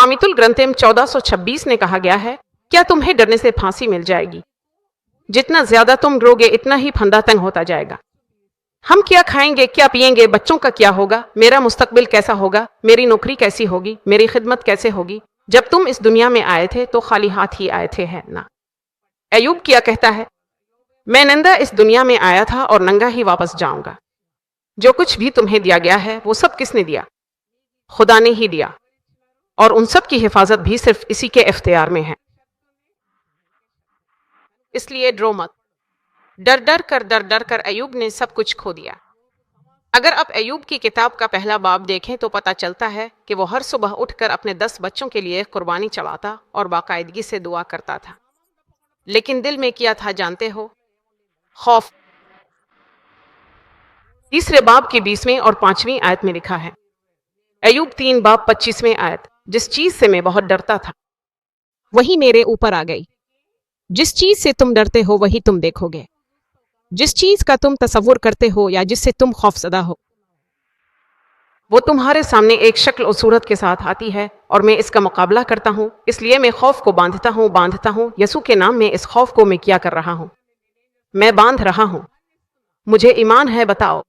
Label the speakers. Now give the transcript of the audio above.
Speaker 1: आमितुल ग्रंथम 1426 ने कहा गया है, क्या तुम्हें डरने से फांसी मिल जाएगी? जितना ज्यादा तुम डरोगे इतना ही फंदा तंग होता जाएगा। हम क्या खाएंगे, क्या पिएंगे, बच्चों का क्या होगा, मेरा मुस्तकबिल कैसा होगा, मेरी नौकरी कैसी होगी, मेरी खिदमत कैसे होगी? जब तुम इस दुनिया में आए थे तो खाली हाथ ही आए थे, है ना? अय्यूब क्या कहता है? मैं नंगा इस दुनिया में आया था और नंगा ही वापस जाऊंगा। जो कुछ भी तुम्हें दिया गया है वो सब किसने दिया? खुदा ने ही दिया, और उन सब की हिफाजत भी सिर्फ इसी के इख्तियार में है। इसलिए डरो मत। डर डर कर अय्यूब ने सब कुछ खो दिया। अगर आप अय्यूब की किताब का पहला बाब देखें तो पता चलता है कि वो हर सुबह उठकर अपने 10 बच्चों के लिए कुर्बानी चढ़ाता और बाकायदगी से दुआ करता था। लेकिन दिल में किया था जानते हो? खौफ। तीसरे बाब की 20वीं और 5वीं आयत में लिखा है, अय्यूब 3 बाब 25वें आयत, जिस चीज से मैं बहुत डरता था वही मेरे ऊपर आ गई। जिस चीज से तुम डरते हो वही तुम देखोगे। जिस चीज का तुम तसव्वुर करते हो या जिससे तुम खौफजदा हो वो तुम्हारे सामने एक शक्ल और सूरत के साथ आती है और मैं इसका मुकाबला करता हूँ। इसलिए मैं खौफ को बांधता हूँ। यसू के नाम में इस खौफ को मैं क्या कर रहा हूँ? मैं बांध रहा हूँ। मुझे ईमान है, बताओ।